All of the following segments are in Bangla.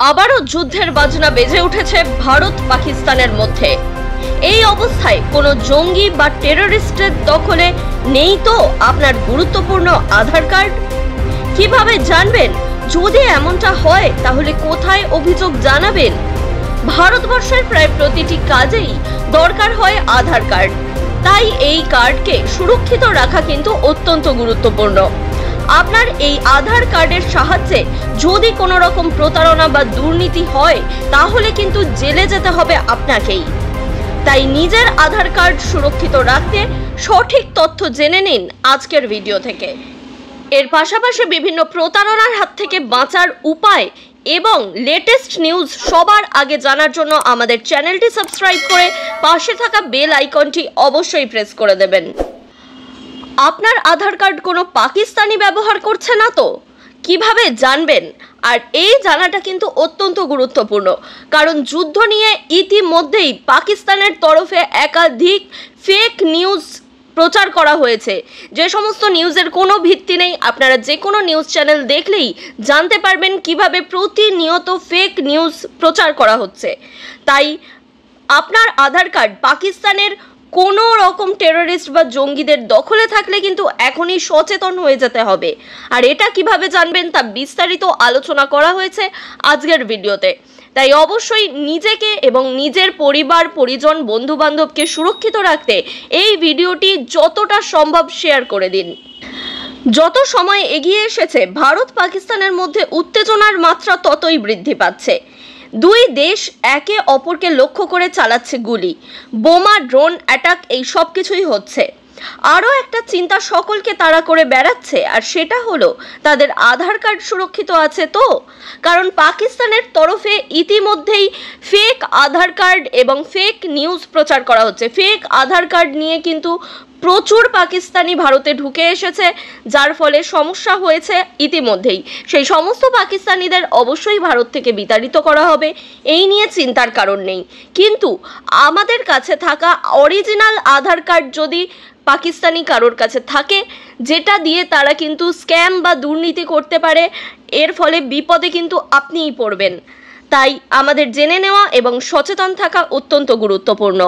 আবারও যুদ্ধের বাজনা বেজে উঠেছে ভারত পাকিস্তানের মধ্যে। এই অবস্থায় কোনো জঙ্গি বা টেররিস্টের দখলে নেই তো আপনার গুরুত্বপূর্ণ আধার কার্ড? কিভাবে জানবেন? যদি এমনটা হয় তাহলে কোথায় অভিযোগ জানাবেন? ভারতবর্ষের প্রায় প্রতিটি কাজেই দরকার হয় আধার কার্ড, তাই এই কার্ডকে সুরক্ষিত রাখা কিন্তু অত্যন্ত গুরুত্বপূর্ণ। আপনার এই আধার কার্ডের সাহায্যে যদি কোনো রকম প্রতারণা বা দুর্নীতি হয় তাহলে কিন্তু জেলে যেতে হবে আপনাকেই। তাই নিজের আধার কার্ড সুরক্ষিত রাখতে সঠিক তথ্য জেনে নিন আজকের ভিডিও থেকে। এর পাশাপাশি বিভিন্ন প্রতারণার হাত থেকে বাঁচার উপায় এবং লেটেস্ট নিউজ সবার আগে জানার জন্য আমাদের চ্যানেলটি সাবস্ক্রাইব করে পাশে থাকা বেল আইকনটি অবশ্যই প্রেস করে দেবেন। আপনার আধার কার্ড কোনো পাকিস্তানি ব্যবহার করছে না তো? কিভাবে জানবেন? আর এই জানাটা কিন্তু অত্যন্ত গুরুত্বপূর্ণ, কারণ যুদ্ধ নিয়ে ইতিমধ্যেই পাকিস্তানের তরফে একাধিক ফেক নিউজ প্রচার করা হয়েছে, যে সমস্ত নিউজের কোনো ভিত্তি নেই। আপনারা যে কোনো নিউজ চ্যানেল দেখলেই জানতে পারবেন কিভাবে প্রতিনিয়ত ফেক নিউজ প্রচার করা হচ্ছে। তাই আপনার আধার কার্ড পাকিস্তানের কোনো রকম টেররিস্ট বা জঙ্গিদের দখলে থাকলে কিন্তু এখনই সচেতন হয়ে যেতে হবে। আর এটা কিভাবে জানবেন তা বিস্তারিত আলোচনা করা হয়েছে আজকের ভিডিওতে। তাই অবশ্যই নিজেকে এবং নিজের পরিবার পরিজন বন্ধু বান্ধবকে সুরক্ষিত রাখতে এই ভিডিওটি যতটা সম্ভব শেয়ার করে দিন। যত সময় এগিয়ে এসেছে ভারত পাকিস্তানের মধ্যে উত্তেজনার মাত্রা ততই বৃদ্ধি পাচ্ছে। দুই দেশ একে অপরকে লক্ষ্য করে চালাচ্ছে গুলি, বোমা, ড্রোন অ্যাটাক, এই সব কিছুই হচ্ছে। আরও একটা চিন্তা সকলকে তাড়া করে বেড়াচ্ছে, আর সেটা হলো তাদের আধার কার্ড সুরক্ষিত আছে তো? কারণ পাকিস্তানের তরফে ইতিমধ্যেই ফেক আধার কার্ড এবং ফেক নিউজ প্রচার করা হচ্ছে। ফেক আধার কার্ড নিয়ে কিন্তু প্রচুর পাকিস্তানি ভারতে ঢুকে এসেছে, যার ফলে সমস্যা হয়েছে ইতিমধ্যেই। সেই সমস্ত পাকিস্তানিদের অবশ্যই ভারত থেকে বিতাড়িত করা হবে, এই নিয়ে চিন্তার কারণ নেই। কিন্তু আমাদের কাছে থাকা অরিজিনাল আধার কার্ড যদি পাকিস্তানি কারোর কাছে থাকে, যেটা দিয়ে তারা কিন্তু স্ক্যাম বা দুর্নীতি করতে পারে, এর ফলে বিপদে কিন্তু আপনিই পড়বেন। তাই আমাদের জেনে নেওয়া এবং সচেতন থাকা অত্যন্ত গুরুত্বপূর্ণ।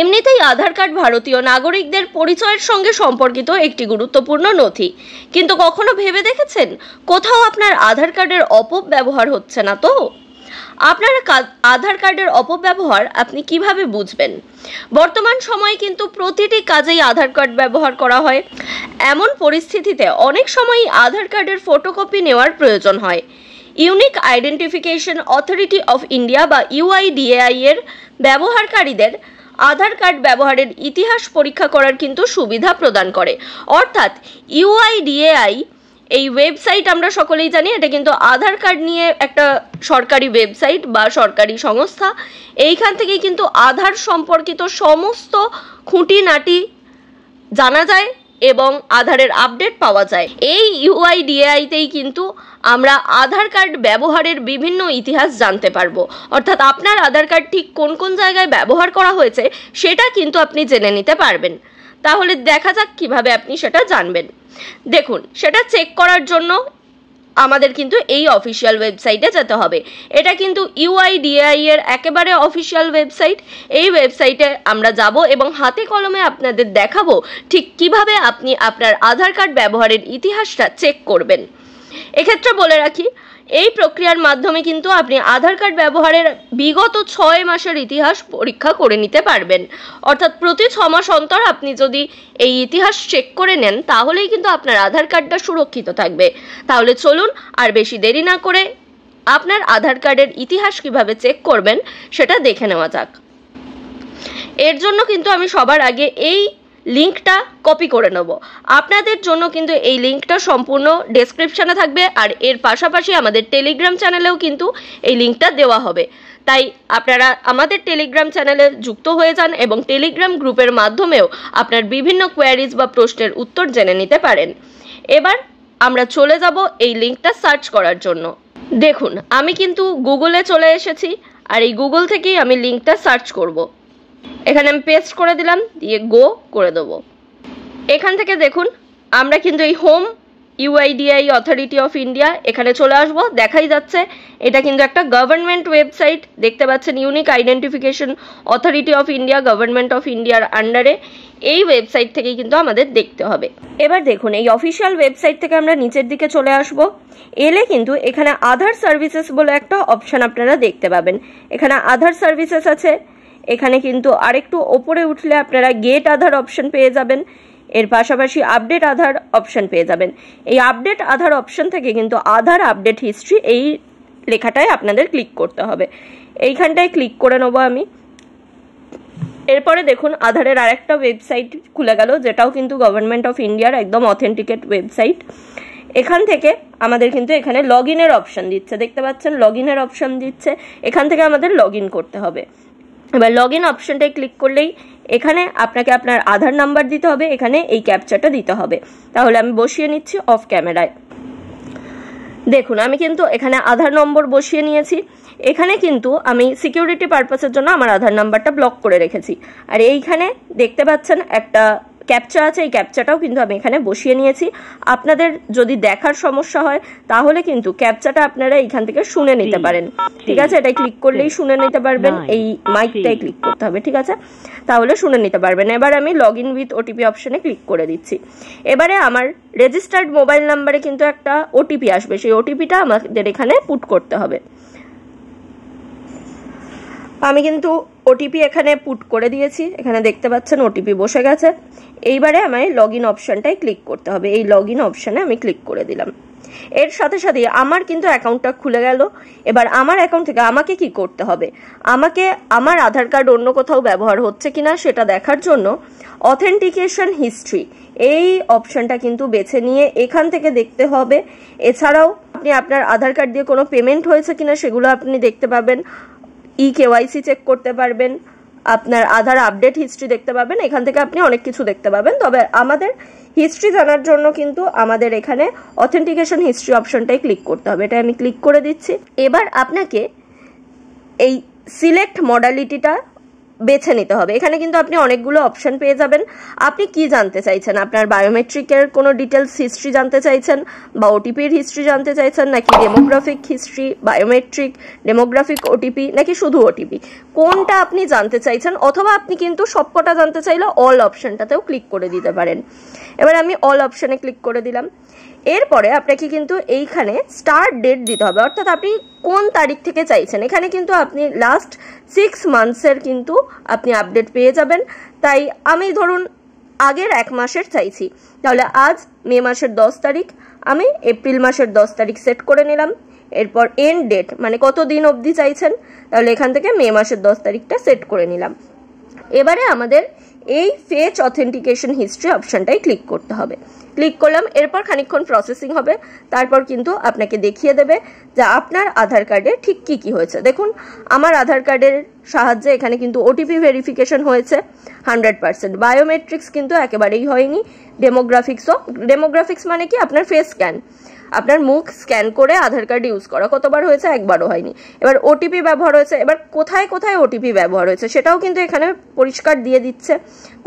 এমনিতেই আধার কার্ড ভারতীয় নাগরিকদের পরিচয়ের সঙ্গে সম্পর্কিত একটি গুরুত্বপূর্ণ নথি, কিন্তু কখনো ভেবে দেখেছেন কোথাও আপনার আধার কার্ডের অপব্যবহার হচ্ছে না তো? আপনার আধার কার্ডের অপব্যবহার আপনি কিভাবে বুঝবেন? বর্তমান সময়ে কিন্তু প্রতিটি কাজেই আধার কার্ড ব্যবহার করা হয়। এমন পরিস্থিতিতে অনেক সময়ই আধার কার্ডের ফটোকপি নেওয়ার প্রয়োজন হয়। Unique identification authority of India বা UIDAI এর ব্যবহারকারীদের আধার কার্ড ব্যবহারের ইতিহাস পরীক্ষা করার কিন্তু সুবিধা প্রদান করে। অর্থাৎ UIDAI এই ওয়েবসাইট আমরা সকলেই জানি, এটা কিন্তু আধার কার্ড নিয়ে একটা সরকারি ওয়েবসাইট বা সরকারি সংস্থা। এইখান থেকেই কিন্তু আধার সম্পর্কিত সমস্ত খুঁটিনাটি জানা যায় এবং আধারের আপডেট পাওয়া যায়। এই UIDAI-তেই কিন্তু আমরা আধার কার্ড ব্যবহারের বিভিন্ন ইতিহাস জানতে পারবো। অর্থাৎ আপনার আধার কার্ড ঠিক কোন কোন জায়গায় ব্যবহার করা হয়েছে সেটা কিন্তু আপনি জেনে নিতে পারবেন। তাহলে দেখা যাক কিভাবে আপনি সেটা জানবেন। দেখুন, সেটা চেক করার জন্য আমাদের কিন্তু এই অফিসিয়াল ওয়েবসাইটে যেতে হবে। এটা কিন্তু UIDAI এর একেবারে অফিসিয়াল ওয়েবসাইট। এই ওয়েবসাইটে আমরা যাব এবং হাতে কলমে আপনাদের দেখাবো ঠিক কিভাবে আপনি আপনার আধার কার্ড ব্যবহারের ইতিহাসটা চেক করবেন। এক্ষেত্রে বলে রাখি, এই প্রক্রিয়ার মাধ্যমে কিন্তু আপনি আধার কার্ড ব্যবহারের বিগত 6 মাসের ইতিহাস পরীক্ষা করে নিতে পারবেন। অর্থাৎ প্রতি 6 মাস অন্তর আপনি যদি এই ইতিহাস চেক করে নেন তাহলেই কিন্তু আপনার আধার কার্ডটা সুরক্ষিত থাকবে। তাহলে চলুন আর বেশি দেরি না করে আপনার আধার কার্ডের ইতিহাস কিভাবে চেক করবেন সেটা দেখে নেওয়া যাক। এর জন্য কিন্তু আমি সবার আগে এই লিঙ্কটা কপি করে নেব। আপনাদের জন্য কিন্তু এই লিঙ্কটা সম্পূর্ণ ডেসক্রিপশানে থাকবে, আর এর পাশাপাশি আমাদের টেলিগ্রাম চ্যানেলেও কিন্তু এই লিঙ্কটা দেওয়া হবে। তাই আপনারা আমাদের টেলিগ্রাম চ্যানেলে যুক্ত হয়ে যান এবং টেলিগ্রাম গ্রুপের মাধ্যমেও আপনার বিভিন্ন কোয়ারিজ বা প্রশ্নের উত্তর জেনে নিতে পারেন। এবার আমরা চলে যাব এই লিঙ্কটা সার্চ করার জন্য। দেখুন, আমি কিন্তু গুগলে চলে এসেছি, আর এই গুগল থেকেই আমি লিঙ্কটা সার্চ করব। এখানে আমি পেস্ট করে দিলাম, দিয়ে গো করে দেবো। এখান থেকে দেখুন আমরা কিন্তু এই home UIDAI authority of India, এখানে চলে আসবো। দেখাই যাচ্ছে এটা কিন্তু একটা গভর্নমেন্ট ওয়েবসাইট, দেখতে পাচ্ছেন unique identification authority of India, government of ইন্ডিয়ার আন্ডারে। এই ওয়েবসাইট থেকেই কিন্তু আমাদের দেখতে হবে। এবার দেখুন এই অফিসিয়াল ওয়েবসাইট থেকে আমরা নিচের দিকে চলে আসব। এলে কিন্তু এখানে আধার সার্ভিসেস বলে একটা অপশন আপনারা দেখতে পাবেন। এখানে আধার সার্ভিসেস আছে, এখানে কিন্তু আরেকটু ওপরে উঠলে আপনারা গেট আধার অপশন পেয়ে যাবেন, এর পাশাপাশি আপডেট আধার অপশন পেয়ে যাবেন। এই আপডেট আধার অপশন থেকে কিন্তু আধার আপডেট হিস্ট্রি এই লেখাটায় আপনাদের ক্লিক করতে হবে। এইখানটায় ক্লিক করে নেবো আমি। এরপরে দেখুন আধারের আরেকটা ওয়েবসাইট খুলে গেল, যেটাও কিন্তু গভর্নমেন্ট অফ ইন্ডিয়ার একদম অথেন্টিকেট ওয়েবসাইট। এখান থেকে আমাদের কিন্তু এখানে লগ ইনের অপশন দিচ্ছে, দেখতে পাচ্ছেন লগ ইনের অপশন দিচ্ছে। এখান থেকে আমাদের লগ ইন করতে হবে। এবার লগ ইন অপশনটায় ক্লিক করলেই এখানে আপনাকে আপনার আধার নাম্বার দিতে হবে, এখানে এই ক্যাপচাটা দিতে হবে। তাহলে আমি বসিয়ে নিচ্ছি অফ ক্যামেরায়। দেখুন আমি কিন্তু এখানে আধার নম্বর বসিয়ে নিয়েছি। এখানে কিন্তু আমি সিকিউরিটি পারপাসের জন্য আমার আধার নাম্বারটা ব্লক করে রেখেছি। আর এইখানে দেখতে পাচ্ছেন একটা ক্যাপচা আছে, এই ক্যাপচাটাও কিন্তু আমি এখানে বসিয়ে নিয়েছি। আপনাদের যদি দেখার সমস্যা হয় তাহলে কিন্তু ক্যাপচাটা আপনারা এইখান থেকে শুনে নিতে পারেন, ঠিক আছে? এটা ক্লিক করলেই শুনে নিতে পারবেন, এই মাইকটাই ক্লিক করতে হবে, ঠিক আছে? তাহলে শুনে নিতে পারবেন। এবার আমি লগ ইন উইথ ওটিপি অপশনে ক্লিক করে দিচ্ছি। এবারে আমার রেজিস্টার্ড মোবাইল নাম্বারে কিন্তু একটা ওটিপি আসবে, সেই ওটিপিটা আমাদের এখানে পুট করতে হবে। আমি কিন্তু ওটিপি এখানে পুট করে দিয়েছি, এখানে দেখতে পাচ্ছেন ওটিপি বসে গেছে। এইবারে আমায় লগ ইন অপশনটাই ক্লিক করতে হবে। এই লগ ইন অপশনে আমি ক্লিক করে দিলাম। এর সাথে সাথে আমার কিন্তু অ্যাকাউন্টটা খুলে গেল। এবার আমার অ্যাকাউন্ট থেকে আমাকে কি করতে হবে? আমাকে আমার আধার কার্ড অন্য কোথাও ব্যবহার হচ্ছে কিনা সেটা দেখার জন্য অথেন্টিকেশন হিস্ট্রি এই অপশনটা কিন্তু বেছে নিয়ে এখান থেকে দেখতে হবে। এছাড়াও আপনি আপনার আধার কার্ড দিয়ে কোনো পেমেন্ট হয়েছে কিনা সেগুলো আপনি দেখতে পাবেন, KYC চেক করতে পারবেন, আপনার আধার আপডেট হিস্ট্রি দেখতে পাবেন। এখান থেকে আপনি অনেক কিছু দেখতে পাবেন। তবে আমাদের হিস্ট্রি জানার জন্য কিন্তু আমাদের এখানে অথেন্টিকেশন হিস্ট্রি অপশনটাই ক্লিক করতে হবে। এটা আমি ক্লিক করে দিচ্ছি। এবার আপনাকে এই সিলেক্ট মডালিটিটা বেছে নিতে হবে। এখানে কিন্তু আপনি অনেকগুলো অপশন পেয়ে যাবেন। আপনি কি জানতে চাইছেন? আপনার বায়োমেট্রিকের কোনো ডিটেলস হিস্ট্রি জানতে চাইছেন, বা ওটিপির হিস্ট্রি জানতে চাইছেন, নাকি demographic history, biometric, demographic OTP, নাকি শুধু ওটিপি, কোনটা আপনি জানতে চাইছেন? অথবা আপনি কিন্তু সবকটা জানতে চাইলে অল অপশনটাতেও ক্লিক করে দিতে পারেন। এবার আমি অল অপশনে ক্লিক করে দিলাম। এরপরে আপনাকে কিন্তু এইখানে স্টার্ট ডেট দিতে হবে, অর্থাৎ আপনি কোন তারিখ থেকে চাইছেন। এখানে কিন্তু আপনি লাস্ট 6 মান্থসের কিন্তু আপনি আপডেট পেয়ে যাবেন। তাই আমি ধরুন আগের 1 মাসের চাইছি, তাহলে আজ মে মাসের 10 তারিখ, আমি এপ্রিল মাসের 10 তারিখ সেট করে নিলাম। এরপর এন্ড ডেট মানে কত দিন অবধি চাইছেন, তাহলে এখান থেকে মে মাসের 10 তারিখটা সেট করে নিলাম। এবারে আমাদের এই ফেচ অথেন্টিকেশন হিস্ট্রি অপশনটাই ক্লিক করতে হবে। ক্লিক করলাম, এরপর খানিকক্ষণ প্রসেসিং হবে, তারপর কিন্তু আপনাকে দেখিয়ে দেবে যে আপনার আধার কার্ডে ঠিক কি কি হয়েছে। দেখুন আমার আধার কার্ডের সাহায্যে এখানে কিন্তু ওটিপি ভেরিফিকেশন হয়েছে 100%, বায়োমেট্রিক্স কিন্তু একেবারেই হয়নি, ডেমোগ্রাফিক্স মানে কি আপনার ফেস স্ক্যান, আপনার মুখ স্ক্যান করে আধার কার্ড ইউজ করা কতবার হয়েছে? একবারও হয়নি। এবার ওটিপি ব্যবহার হয়েছে, এবার কোথায় কোথায় ওটিপি ব্যবহার হয়েছে সেটাও কিন্তু এখানে পরিষ্কার দিয়ে দিচ্ছে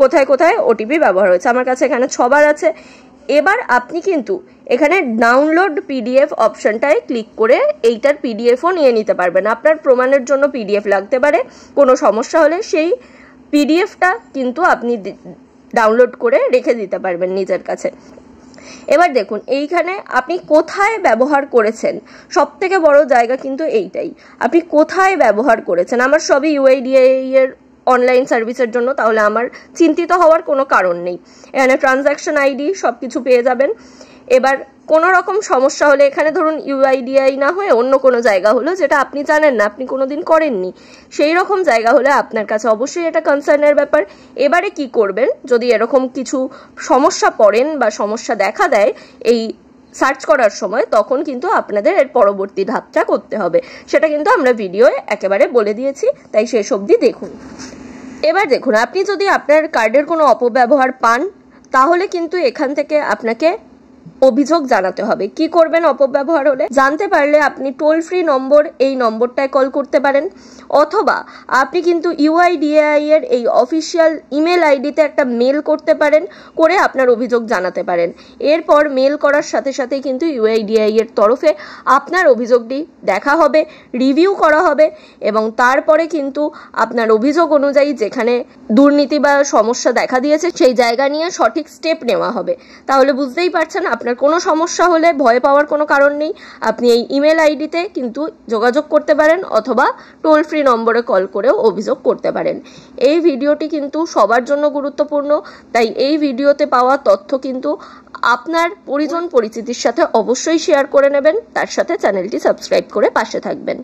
কোথায় কোথায় ওটিপি ব্যবহার হয়েছে। আমার কাছে এখানে 6 বার আছে। এবার আপনি কিন্তু এখানে ডাউনলোড পিডিএফ অপশনটায় ক্লিক করে এইটার পিডিএফও নিয়ে নিতে পারবেন। আপনার প্রমাণের জন্য পিডিএফ লাগতে পারে, কোনো সমস্যা হলে সেই পিডিএফটা কিন্তু আপনি ডাউনলোড করে রেখে দিতে পারবেন নিজের কাছে। এবার দেখুন এইখানে আপনি কোথায় ব্যবহার করেছেন, সব থেকে বড় জায়গা কিন্তু এইটাই, আপনি কোথায় ব্যবহার করেছেন। আমার সবই UIDAI এর অনলাইন সার্ভিসের জন্য, তাহলে আমার চিন্তিত হওয়ার কোনো কারণ নেই। এখানে ট্রানজ্যাকশন আইডি সব কিছু পেয়ে যাবেন। এবার কোনো রকম সমস্যা হলে এখানে ধরুন UIDAI না হয়ে অন্য কোনো জায়গা হলো যেটা আপনি জানেন না, আপনি কোনোদিন করেননি, সেই রকম জায়গা হলে আপনার কাছে অবশ্যই এটা কনসার্নের ব্যাপার। এবারে কি করবেন, যদি এরকম কিছু সমস্যা পড়েন বা সমস্যা দেখা দেয় এই সার্চ করার সময়, তখন কিন্তু আপনাদের এর পরবর্তী ধাপটা করতে হবে। সেটা কিন্তু আমরা ভিডিওয়ে একেবারে বলে দিয়েছি, তাই শেষ অবধি দেখুন। এবার দেখুন আপনি যদি আপনার কার্ডের কোনো অপব্যবহার পান, তাহলে কিন্তু এখান থেকে আপনাকে অভিযোগ জানাতে হবে। কি করবেন অপব্যবহার হলে? জানতে পারলে আপনি টোল ফ্রি নম্বর, এই নম্বরটায় কল করতে পারেন, অথবা আপনি কিন্তু UIDAI এর এই অফিসিয়াল ইমেল আইডিতে একটা মেল করতে পারেন, করে আপনার অভিযোগ জানাতে পারেন। এরপর মেল করার সাথে সাথে কিন্তু UIDAI এর তরফে আপনার অভিযোগটি দেখা হবে, রিভিউ করা হবে, এবং তারপরে কিন্তু আপনার অভিযোগ অনুযায়ী যেখানে দুর্নীতি বা সমস্যা দেখা দিয়েছে সেই জায়গা নিয়ে সঠিক স্টেপ নেওয়া হবে। তাহলে বুঝতেই পারছেন, আপনার কোনো সমস্যা হলে ভয় পাওয়ার কোনো কারণ নেই। আপনি এই ইমেল আইডিতে কিন্তু যোগাযোগ করতে পারেন, অথবা টোল ফ্রি নম্বরে কল করেও অভিযোগ করতে পারেন। এই ভিডিওটি কিন্তু সবার জন্য গুরুত্বপূর্ণ, তাই এই ভিডিওতে পাওয়া তথ্য কিন্তু আপনার পরিজন পরিচিতির সাথে অবশ্যই শেয়ার করে নেবেন, তার সাথে চ্যানেলটি সাবস্ক্রাইব করে পাশে থাকবেন।